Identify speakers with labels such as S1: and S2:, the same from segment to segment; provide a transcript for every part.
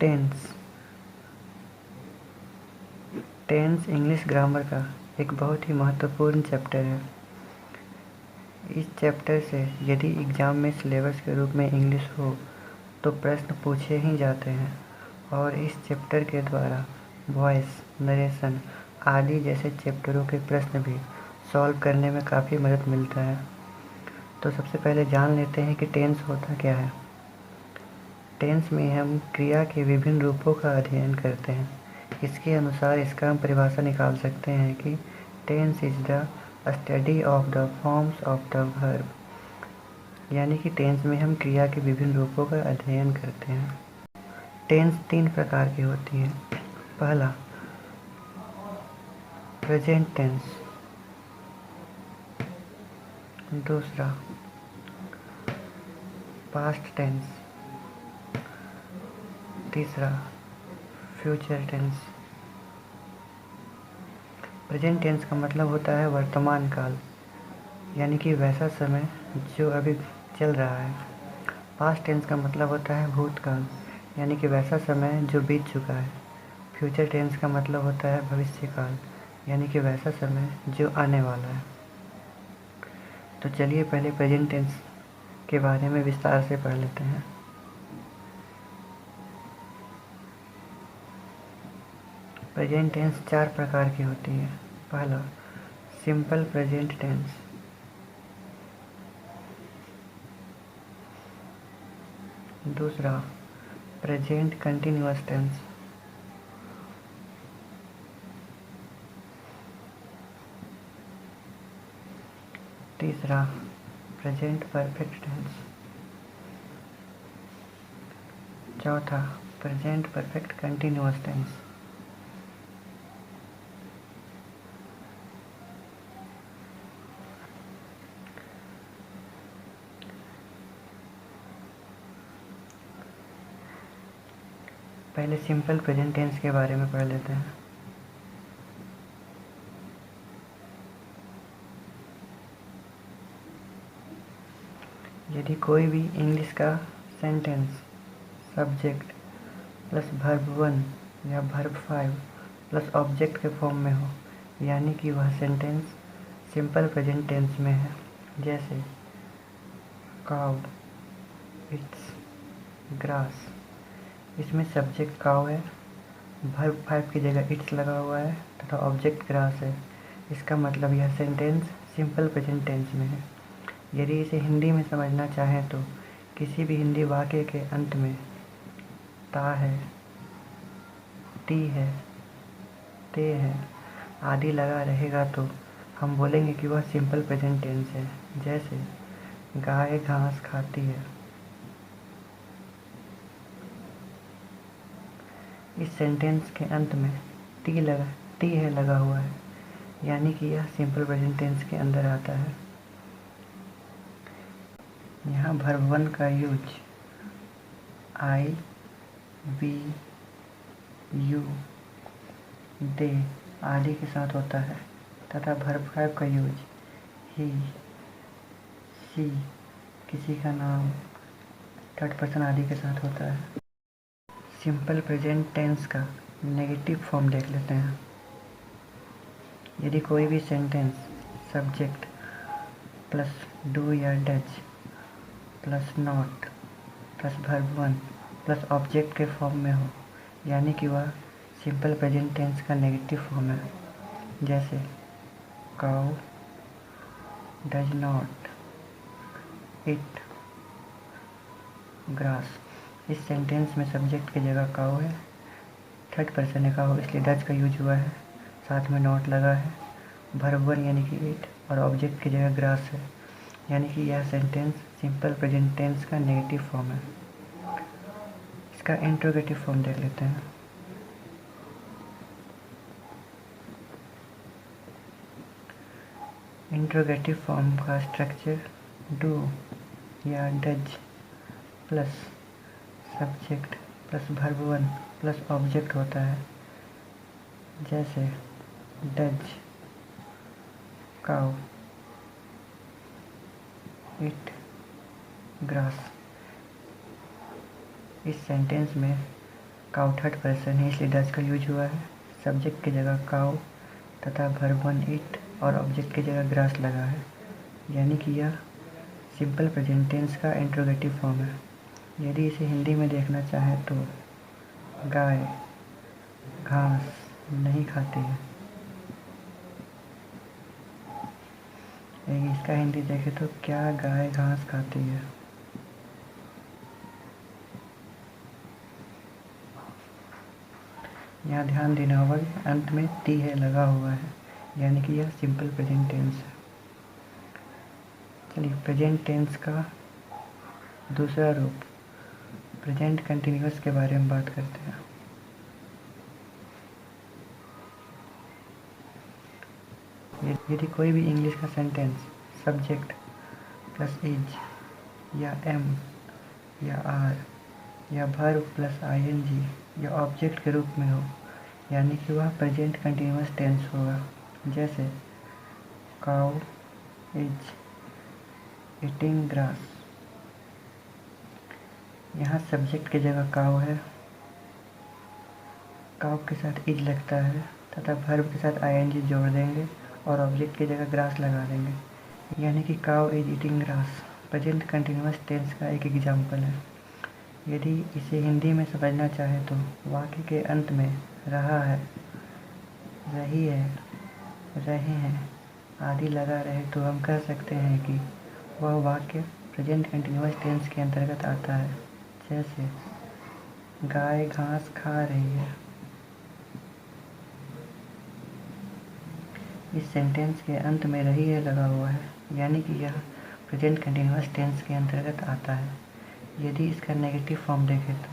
S1: Tense. Tense English grammar का एक बहुत ही महत्वपूर्ण चैप्टर है। इस चैप्टर से यदि एग्ज़ाम में सिलेबस के रूप में इंग्लिश हो तो प्रश्न पूछे ही जाते हैं और इस चैप्टर के द्वारा वॉइस, नरेशन आदि जैसे चैप्टरों के प्रश्न भी सॉल्व करने में काफ़ी मदद मिलता है। तो सबसे पहले जान लेते हैं कि टेंस होता क्या है। टेंस में हम क्रिया के विभिन्न रूपों का अध्ययन करते हैं। इसके अनुसार इसका हम परिभाषा निकाल सकते हैं कि tense is the study of the forms of the verb, यानी कि टेंस में हम क्रिया के विभिन्न रूपों का अध्ययन करते हैं। टेंस 3 प्रकार की होती है। पहला प्रेजेंट टेंस, दूसरा पास्ट टेंस, तीसरा फ्यूचर टेंस। प्रेजेंट टेंस का मतलब होता है वर्तमान काल, यानी कि वैसा समय जो अभी चल रहा है। पास्ट टेंस का मतलब होता है भूतकाल, यानी कि वैसा समय जो बीत चुका है। फ्यूचर टेंस का मतलब होता है भविष्य काल, यानी कि वैसा समय जो आने वाला है। तो चलिए पहले प्रेजेंट टेंस के बारे में विस्तार से पढ़ लेते हैं। प्रेजेंट टेंस 4 प्रकार की होती है। पहला सिंपल प्रेजेंट टेंस, दूसरा प्रेजेंट कंटिन्यूअस टेंस, तीसरा प्रेजेंट परफेक्ट टेंस, चौथा प्रेजेंट परफेक्ट कंटिन्यूअस टेंस। पहले सिंपल प्रेजेंट टेंस के बारे में पढ़ लेते हैं। यदि कोई भी इंग्लिश का सेंटेंस सब्जेक्ट प्लस वर्ब 1 या वर्ब 5 प्लस ऑब्जेक्ट के फॉर्म में हो, यानी कि वह सेंटेंस सिंपल प्रेजेंट टेंस में है। जैसे काउ, इट्स, ग्रास। इसमें सब्जेक्ट काउ है, वर्ब 5 की जगह इट्स लगा हुआ है तथा ऑब्जेक्ट ग्रास है। इसका मतलब यह सेंटेंस सिंपल प्रेजेंट टेंस में है। यदि इसे हिंदी में समझना चाहें तो किसी भी हिंदी वाक्य के अंत में ता है, टी है, ते है आदि लगा रहेगा तो हम बोलेंगे कि वह सिंपल प्रेजेंट टेंस है। जैसे गाय घास खाती है। इस सेंटेंस के अंत में टी है लगा हुआ है, यानी कि यह सिंपल प्रेजेंट टेंस के अंदर आता है। यहाँ वर्ब 1 का use I, we, you, they आदि के साथ होता है तथा वर्ब 5 का यूज ही, शी, किसी का नाम, थर्ड पर्सन आदि के साथ होता है। सिंपल प्रेजेंट टेंस का नेगेटिव फॉर्म देख लेते हैं। यदि कोई भी सेंटेंस सब्जेक्ट प्लस डू या does plus not plus verb 1 plus object के फॉर्म में हो, यानी कि वह सिंपल प्रेजेंट टेंस का नेगेटिव फॉर्म है। जैसे cow does not it grass. इस सेंटेंस में सब्जेक्ट की जगह काउ है, थर्ड पर्सन है काउ, इसलिए डज का यूज हुआ है, साथ में नॉट लगा है, वर्ब 1 यानी कि इट और ऑब्जेक्ट की जगह ग्रास है, यानी कि यह सेंटेंस सिंपल प्रेजेंट टेंस का नेगेटिव फॉर्म है। इसका इंट्रोगेटिव फॉर्म देख लेते हैं। इंट्रोगेटिव फॉर्म का स्ट्रक्चर डू या does plus subject plus verb 1 plus object होता है। जैसे डज काउ इट ग्रास। इस सेंटेंस में काउ थर्ड पर्सन है इसलिए डज का यूज हुआ है। सब्जेक्ट की जगह काउ तथा वर्ब वन इट और ऑब्जेक्ट की जगह ग्रास लगा है, यानी कि यह सिंपल प्रेजेंट टेंस का इंट्रोगेटिव फॉर्म है। यदि इसे हिंदी में देखना चाहे तो गाय घास नहीं खाती है। इसका हिंदी देखें तो क्या गाय घास खाती है। यहाँ ध्यान देना होगा कि अंत में टी है लगा हुआ है, यानी कि यह सिंपल प्रेजेंट टेंस है। चलिए प्रेजेंट टेंस का दूसरा रूप प्रेजेंट कंटिन्यूअस के बारे में बात करते हैं। यदि कोई भी इंग्लिश का सेंटेंस सब्जेक्ट प्लस इज या एम या आर या वर्ब प्लस आईएनजी या ऑब्जेक्ट के रूप में हो, यानी कि वह प्रेजेंट कंटिन्यूअस टेंस होगा। जैसे काउ इज ईटिंग ग्रास। यहाँ सब्जेक्ट की जगह काउ है, काउ के साथ इज लगता है तथा वर्ब के साथ आईएनजी जोड़ देंगे और ऑब्जेक्ट की जगह ग्रास लगा देंगे, यानी कि cow is eating grass present continuous tense का एक एग्जाम्पल है। यदि इसे हिंदी में समझना चाहे तो वाक्य के अंत में रहा है, रही है, रहे हैं आदि लगा रहे तो हम कह सकते हैं कि वह वाक्य प्रेजेंट कंटिन्यूअस टेंस के अंतर्गत आता है। जैसे गाय घास खा रही है। इस सेंटेंस के अंत में रही है लगा हुआ है, यानी कि यह प्रेजेंट कंटिन्यूअस टेंस के अंतर्गत आता है। यदि इसका नेगेटिव फॉर्म देखें तो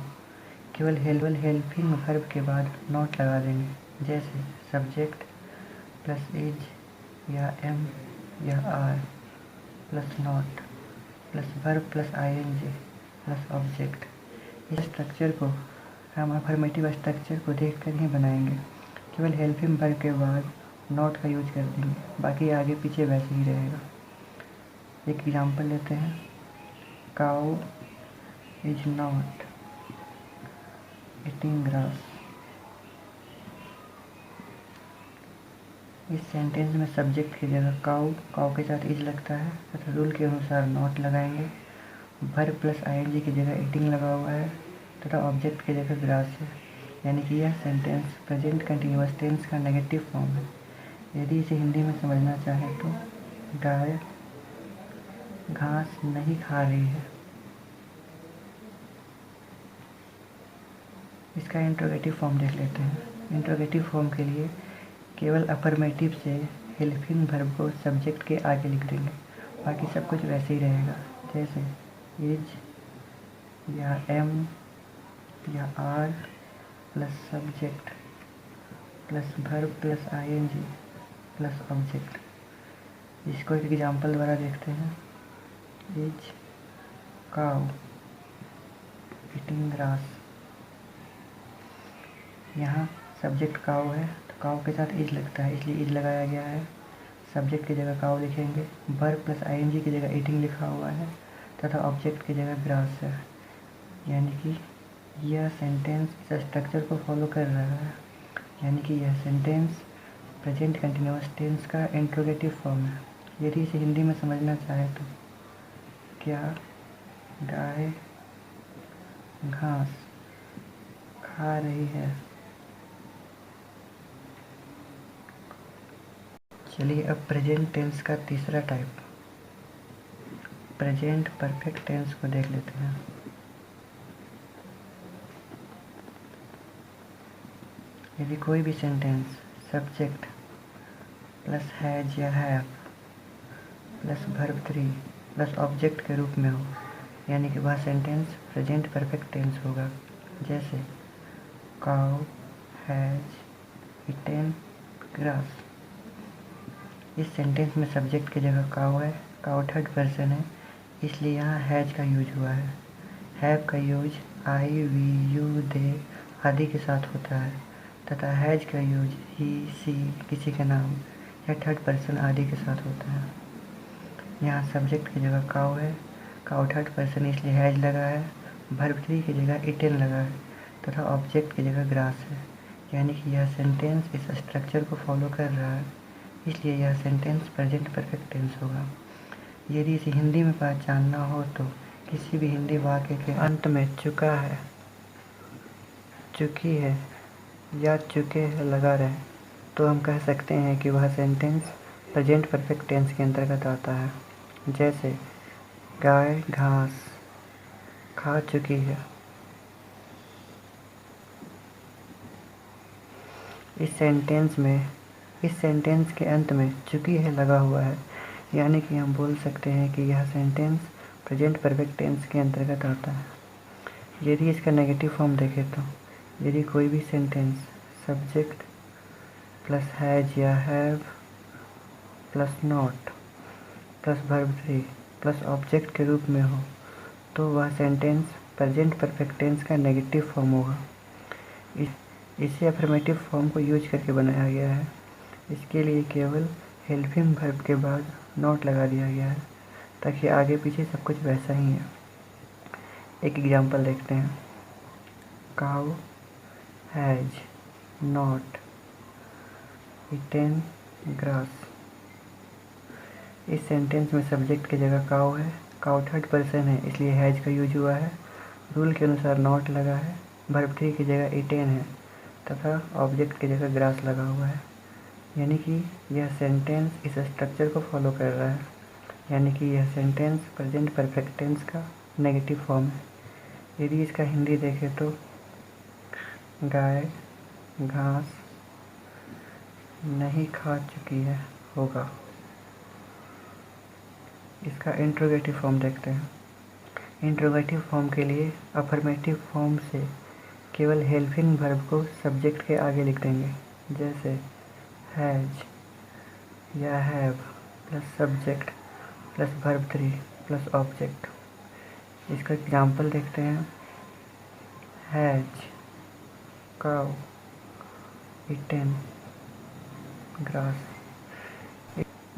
S1: केवल हेल्पिंग वर्ब के बाद नॉट लगा देंगे। जैसे सब्जेक्ट प्लस इज या एम या are plus not plus verb plus ING plus object. इस स्ट्रक्चर को हम अफर्मेटिव स्ट्रक्चर को देखकर ही बनाएंगे। केवल हेल्पिंग वर्ब के बाद नॉट का यूज कर देंगे, बाकी आगे पीछे वैसे ही रहेगा। एक एग्जांपल लेते हैं, cow is not eating grass. इस सेंटेंस में सब्जेक्ट की जगह काउ के साथ इज लगता है तथा रूल के अनुसार नॉट लगाएंगे। वर्ब प्लस आईएनजी की जगह ईटिंग लगा हुआ है तथा ऑब्जेक्ट की जगह ग्रास है, यानी कि यह सेंटेंस प्रेजेंट कंटिन्यूअस टेंस का नेगेटिव फॉर्म है। यदि इसे हिंदी में समझना चाहें तो गाय घास नहीं खा रही है। इसका इंट्रोगेटिव फॉर्म देख लेते हैं। इंट्रोगेटिव फॉर्म के लिए केवल अफर्मेटिव से हेल्पिंग वर्ब को सब्जेक्ट के आगे लिख देंगे, बाकी सब कुछ वैसे ही रहेगा। जैसे इज या एम या are plus subject plus verb plus ING plus object. इसको एक एग्जांपल द्वारा देखते हैं, इज काउ ईटिंग ग्रास। यहाँ सब्जेक्ट काउ है तो काउ के साथ इज लगता है इसलिए इज लगाया गया है। सब्जेक्ट की जगह काउ लिखेंगे, वर्ब प्लस आईएनजी की जगह ईटिंग लिखा हुआ है तथा ऑब्जेक्ट की जगह ग्रास है, यानी कि यह सेंटेंस इस स्ट्रक्चर को फॉलो कर रहा है, यानी कि यह सेंटेंस प्रेजेंट कंटिन्यूअस टेंस का इंट्रोगेटिव फॉर्म है। यदि इसे हिंदी में समझना चाहे तो क्या गाय घास खा रही है। चलिए अब प्रेजेंट टेंस का तीसरा टाइप प्रेजेंट परफेक्ट टेंस को देख लेते हैं। यदि कोई भी सेंटेंस सब्जेक्ट प्लस हैज या have plus verb 3 plus object के रूप में हो, यानी कि वह सेंटेंस प्रेजेंट परफेक्ट टेंस होगा। जैसे काउ हैज ईटेन ग्रास। इस सेंटेंस में सब्जेक्ट की जगह काउ है, काउ थर्ड पर्सन है इसलिए यहाँ हैज का यूज हुआ है। हैव का use I we you they आदि के साथ होता है तथा हैज का यूज ही सी किसी का नाम या थर्ड पर्सन आदि के साथ होता है। यहाँ सब्जेक्ट की जगह काउ है, काउ थर्ड पर्सन इसलिए हैज लगा है, वर्ब 3 की जगह ईटेन लगा है तथा ऑब्जेक्ट की जगह ग्रास है, यानी कि यह सेंटेंस इस स्ट्रक्चर को फॉलो कर रहा है, इसलिए यह सेंटेंस प्रेजेंट परफेक्ट टेंस होगा। यदि इसे हिंदी में पहचानना हो तो किसी भी हिंदी वाक्य के अंत में चुका है, चुकी है या चुके है लगा रहे तो हम कह सकते हैं कि वह सेंटेंस प्रेजेंट परफेक्ट टेंस के अंतर्गत आता है। जैसे गाय घास खा चुकी है। इस सेंटेंस के अंत में चुकी है लगा हुआ है, यानी कि हम बोल सकते हैं कि यह सेंटेंस प्रेजेंट परफेक्ट टेंस के अंतर्गत आता है। यदि इसका नेगेटिव फॉर्म देखें तो यदि कोई भी सेंटेंस सब्जेक्ट प्लस हैज या have plus not plus verb 3 plus object के रूप में हो तो वह सेंटेंस प्रेजेंट परफेक्ट टेंस का नेगेटिव फॉर्म होगा। इसे अफर्मेटिव फॉर्म को यूज करके बनाया गया है। इसके लिए केवल हेल्पिंग वर्ब के बाद नॉट लगा दिया गया है ताकि आगे पीछे सब कुछ वैसा ही है। एक एग्जांपल देखते हैं। Cow has not eaten grass. इस सेंटेंस में सब्जेक्ट की जगह काउ है, काउ थर्ड पर्सन है इसलिए हैज का यूज हुआ है। रूल के अनुसार नॉट लगा है, वर्ब 3 की जगह ईटेन है तथा ऑब्जेक्ट की जगह ग्रास लगा हुआ है, यानी कि यह सेंटेंस इस स्ट्रक्चर को फॉलो कर रहा है, यानी कि यह सेंटेंस प्रेजेंट परफेक्ट टेंस का नेगेटिव फॉर्म है। यदि इसका हिंदी देखें तो गाय घास नहीं खा चुकी है होगा। इसका इंट्रोगेटिव फॉर्म देखते हैं। इंट्रोगेटिव फॉर्म के लिए अफर्मेटिव फॉर्म से केवल हेल्पिंग वर्ब को सब्जेक्ट के आगे लिख देंगे, जैसे हैज या have plus subject plus verb 3 plus object. इसका एग्जाम्पल देखते हैं। Has cow eaten grass.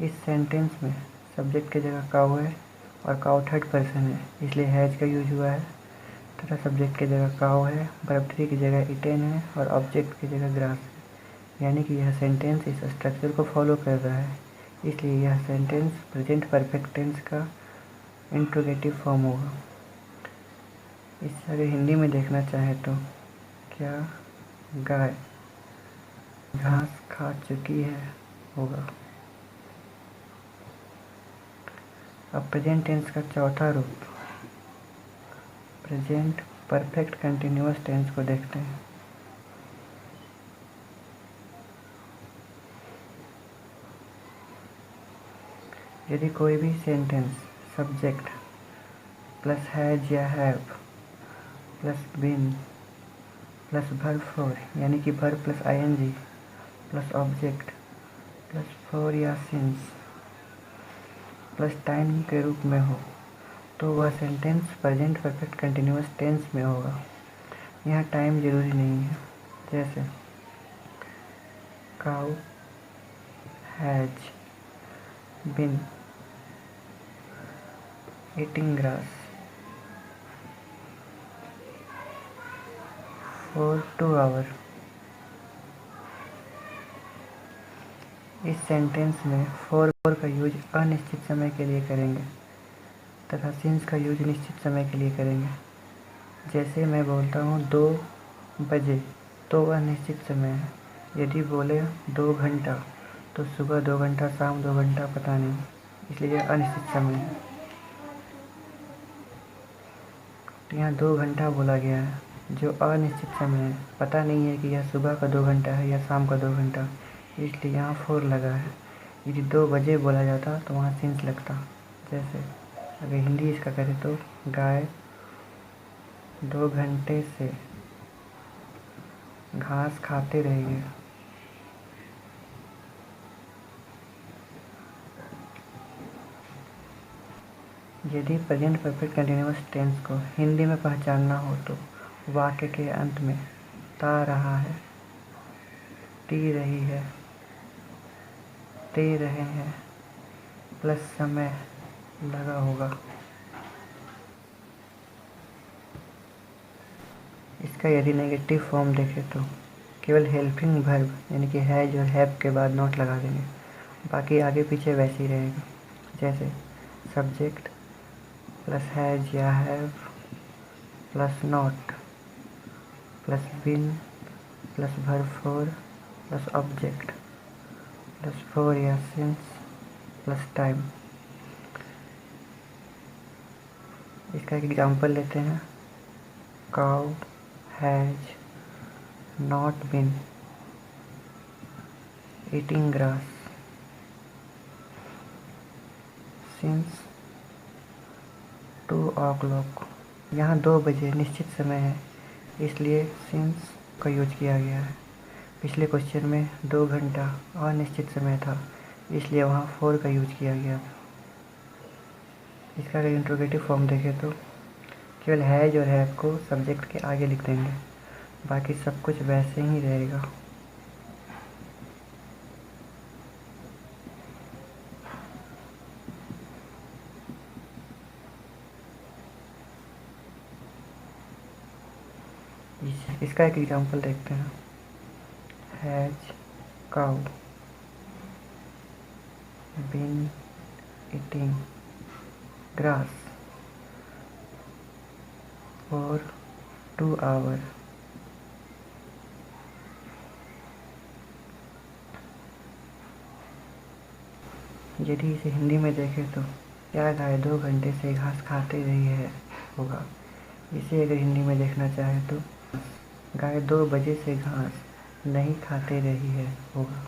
S1: इस सेंटेंस में सब्जेक्ट की जगह काउ है और काउ थर्ड पर्सन है इसलिए हैज का यूज हुआ है तथा सब्जेक्ट की जगह काउ है, वर्ब 3 की जगह ईटेन है और ऑब्जेक्ट की जगह ग्रास है, यानी कि यह सेंटेंस इस स्ट्रक्चर को फॉलो कर रहा है, इसलिए यह सेंटेंस प्रेजेंट परफेक्ट टेंस का इंट्रोगेटिव फॉर्म होगा। इसे अगर हिंदी में देखना चाहे तो क्या गाय घास खा चुकी है होगा। अब प्रेजेंट टेंस का चौथा रूप प्रेजेंट परफेक्ट कंटिन्यूअस टेंस को देखते हैं। यदि कोई भी सेंटेंस सब्जेक्ट प्लस हैज या have plus been plus verb 4 यानी कि verb plus ING plus object plus 4 या सिंस प्लस टाइम के रूप में हो तो वह sentence present perfect continuous tense में होगा। यहाँ टाइम जरूरी नहीं है, जैसे cow has been eating grass for 2 hour. इस सेंटेंस में फॉर का यूज अनिश्चित समय के लिए करेंगे तथा सिंस का यूज निश्चित समय के लिए करेंगे। जैसे मैं बोलता हूँ 2 बजे तो वह निश्चित समय है। यदि बोले 2 घंटा तो सुबह 2 घंटा शाम 2 घंटा पता नहीं, इसलिए यह अनिश्चित समय है। तो यहाँ 2 घंटा बोला गया है जो अनिश्चित समय है, पता नहीं है कि यह सुबह का 2 घंटा है या शाम का 2 घंटा, इसलिए यहाँ 4 लगा है। यदि 2 बजे बोला जाता तो वहाँ सिंस लगता। जैसे अगर हिंदी इसका करें तो गाय 2 घंटे से घास खाते रहेंगे। यदि प्रेजेंट परफेक्ट कंटिन्यूअस टेंस को हिंदी में पहचानना हो तो वाक्य के अंत में ता रहा है, ती रही है, ते रहे हैं प्लस समय लगा होगा। इसका यदि नेगेटिव फॉर्म देखें तो केवल हेल्पिंग वर्ब यानी कि हैज और हैव के बाद नॉट लगा देंगे, बाकी आगे पीछे वैसे ही रहेगा। जैसे सब्जेक्ट प्लस हैज या have plus not plus been plus verb four plus object plus for या सिंस प्लस टाइम। इसका एक एग्जांपल लेते हैं। Cow has not been eating grass since 2 o'clock। यहाँ 2 बजे निश्चित समय है, इसलिए सिंस का यूज किया गया है। पिछले क्वेश्चन में 2 घंटा अनिश्चित समय था, इसलिए वहाँ 4 का यूज किया गया था। इसका अगर इंट्रोगेटिव फॉर्म देखें तो केवल हैज और हैव को सब्जेक्ट के आगे लिख देंगे, बाकी सब कुछ वैसे ही रहेगा। इसका एक एग्जांपल देखते हैं। Has cow been eating grass for 2 hours। यदि इसे हिंदी में देखें तो क्या गाय 2 घंटे से घास खाते रही है होगा। इसे अगर हिंदी में देखना चाहे तो गाय 2 बजे से घास नहीं खाते रही है होगा।